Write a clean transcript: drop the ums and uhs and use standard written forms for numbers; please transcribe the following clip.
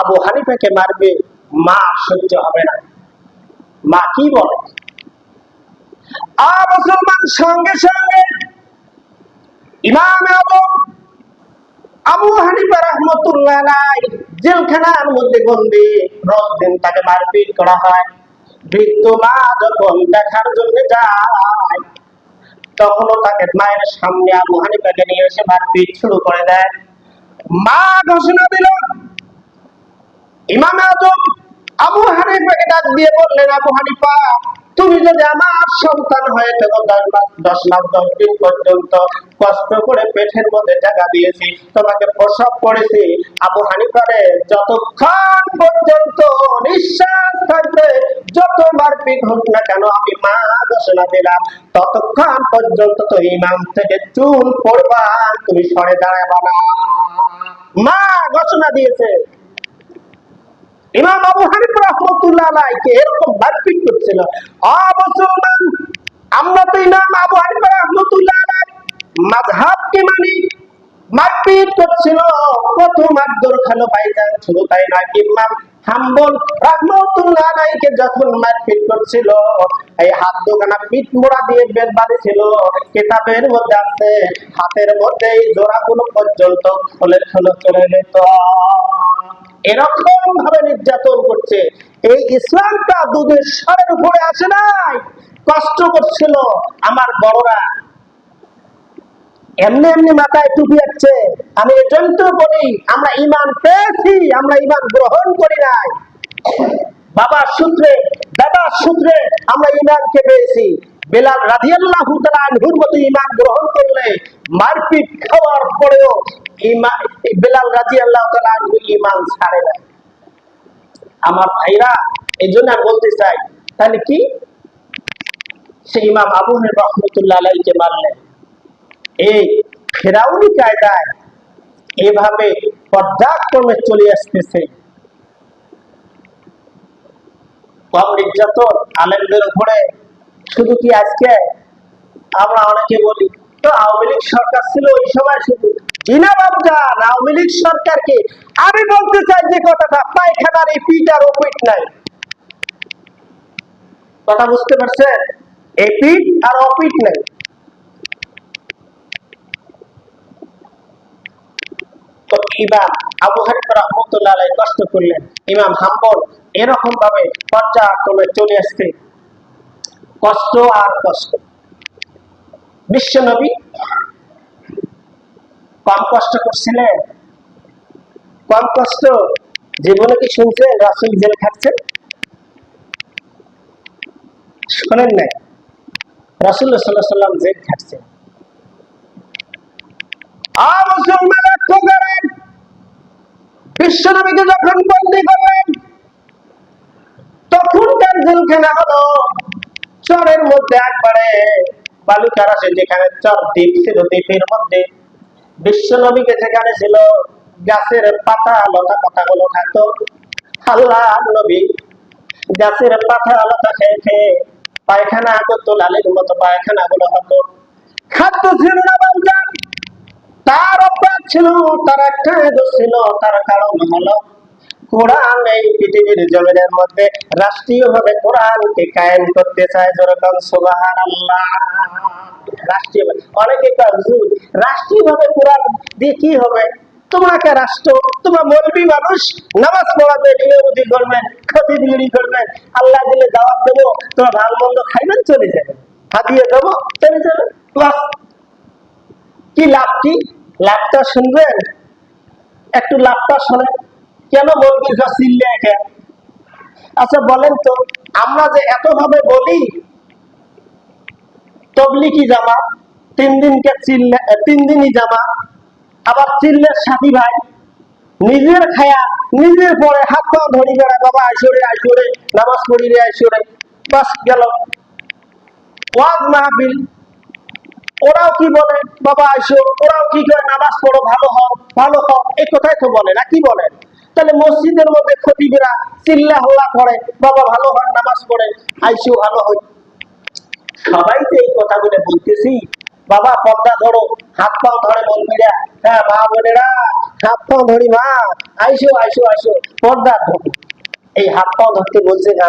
আবু হানিফাকে মারবে, মা সহ্য হবে না। মা কি বলে? মুসলমান সঙ্গে সঙ্গে ইমাম আবু হানিফা রাহমাতুল্লাহ আলাইহি জেলখানার মধ্যে বন্দী, প্রতিদিন তাকে মারপিট করা হয়। বৃদ্ধ মা যখন দেখার জন্য যায়, তখনও তাকে মায়ের সামনে আবু হানিফাকে নিয়ে এসে মারপিট শুরু করে দেয়। মা ঘোষণা দিল, ইমাম আজম আবু হানিফাকে ডাক দিয়ে বললেন, আবু হানিফা, তুমি যদি আমার সন্তান হয়ে থাকো, 10 মাস 10 দিন পর্যন্ত কষ্ট করে পেটের মধ্যে টাকা দিয়েছি, তোমাকে প্রসব করেছি। আবু হানিফারে যতক্ষণ পর্যন্ত নিঃশ্বাস থাকবে, যত মারপিট হোক না কেন, আমি মা ঘোষণা দিলাম, ততক্ষণ পর্যন্ত তো ইমাম থেকে চুল পড়বা, তুমি সরে দাঁড়াবা না। মা ঘোষণা দিয়েছে। ইমাম আবু হানিফা রাহমাতুল্লাহ আলাইহি এরকম মারপিট করছিল। মুসলমান, আমরা তো ইমাম আবু হানিফা রাহমাতুল্লাহ আলাইহি মাযহাব কি মানি, মারপিট করছিল, কত মারধর খেলো ভাইজান। শুধু তাই না, ইমাম হাম্বল রাহমাতুল্লাহ আলাইহি যখন মারপিট করছিল, এই হাত দুখানা পিঠ মোড়া দিয়ে বেদ বাঁধেছিল। কিতাবের মধ্যে আছে, হাতের মধ্যে এই জোড়াগুলো পর্যন্ত খোলে চলে যেত। এরকম ভাবে নির্যাতন করছে। এই ইসলামটা দুধের স্বরের উপরে আসে নাই, কষ্ট করছিল আমার বড়রা। এমনি এমনি মাথায় টুপি আছে। আমি এজন্য বলি, আমরা ঈমান পেয়েছি, আমরা ঈমান গ্রহণ করি নাই। বাবার সূত্রে, দাদার সূত্রে আমরা ঈমানকে পেয়েছি। বেলাল রাদিয়াল্লাহু তাআলা আনহুর মতো ঈমান গ্রহণ করলে, মারপিট খাওয়ার পরেও বেলাল রাদিয়াল্লাহু তাআলা আনহু ঈমান ছাড়ে না। আমার ভাইরা, এই জন্য আমি বলতে চাই, তাহলে কি সেই ইমাম আবু হানিফা রাহমাতুল্লাহ আলাইহিকে মারলেন? এই ফেরাউনি কায়দায় এভাবে পর্যায়ক্রমে চলে আসতেছে। কম নির্যাতন আলেমদের উপরে। শুধু কি আজকে আমরা অনেকে বলি, তো আওয়ামী লীগ সরকার ছিল ওই সময়, শুধু জিনাবাদ যান আওয়ামী লীগ সরকারকে। আমি বলতে চাই যে কথাটা, পায়খানার এই পিঠ আর ওপিঠ নাই। কথা বুঝতে পারছেন? এই পিঠ আর অপিঠ নাই। তো ইমাম আবু হানিফা রাহমাতুল্লাহ আলাইহি কষ্ট করলেন, ইমাম হাম্বল এরকম ভাবে পর্যায়ক্রমে চলে আসছে। কষ্ট আর কষ্ট। বিশ্ব নবী কম কষ্ট করছিলেন? কম কষ্ট জীবনে কি শুনছেন রাসূল জেল খাটছেন? শোনেন নাই? রাসূলুল্লাহ সাল্লাল্লাহু আলাইহি ওয়াসাল্লাম জেল খাটছেন। মুসলমান লক্ষ্য করেন, বিশ্ব নবীকে যখন বন্দী করলেন, তখনকার জেলখানা হলো চরের মধ্যে, একবারে বালুকার আসে, যেখানে চর দ্বীপ ছিল, দ্বীপের মধ্যে বিশ্ব নবীকে যেখানে ছিল গাছের পাতা লতা পাতাগুলো থাকতো। আল্লাহ নবী গাছের পাতা লতা খেয়ে খেয়ে পায়খানা করতো, লালের মতো পায়খানা গুলো হতো। খাদ্য ছিল না বাজার, তার অভ্যাস ছিল, তার একটা ছিল, তার কারণ হলো কোরআন এই পৃথিবীর জমিনের মধ্যে রাষ্ট্রীয়ভাবে কোরআনকে কায়েম করতে চায়। যেরকম সুবহানাল্লাহ। রাষ্ট্রীয়, অনেকে রাষ্ট্রীয়ভাবে কোরআন দিয়ে কি হবে? তোমাকে রাষ্ট্র, তোমার মৌলবী মানুষ নামাজ পড়াবে, বিরোধী করবেন, ক্ষতি বিরোধী করবেন, আল্লাহ দিলে দাওয়াত দেবো, তোমার ভালো মন্দ খাইবেন, চলে যাবে, হাতিয়ে দেবো, চলে যাবে। কি লাভ? কি লাভটা শুনবেন? একটু লাভটা শোনেন। কেন বলবি চিল্লে একে? আচ্ছা বলেন তো, আমরা যে এত ভাবে বলি তবলিগি জামাত 3 দিনকে চিল্লে, 3 দিনই জামাত, আবার চিল্লের সাথী ভাই নিজের খায়া নিজের পরে হাত পা ধরি বেড়ায়, বাবা আইসরে আইসরে নামাজ পড়ি রে আইসরে, বাস গেল। ওয়াজ মাহফিল, ওরাও কি বলে, বাবা আইসো, ওরাও কি করে, নামাজ পড়ো, ভালো হও, ভালো হও, এই কথাই তো বলে না? কি বলেন? তাহলে মসজিদের মধ্যে খতিবেরা চিল্লা হল্লা করে, বাবা ভালো হয়, নামাজ পড়ে, আইসো ভালো হয়। সবাই তো এই কথাগুলো বলতেছি, বাবা পর্দা ধরো, হাত পাও ধরে বলবিরা, হ্যাঁ মা বোনেরা হাত পাও ধরি মা, আইসো আইসো আইসো, পর্দার ঢোকো। এই হাত পাও ধরতে বলছে না,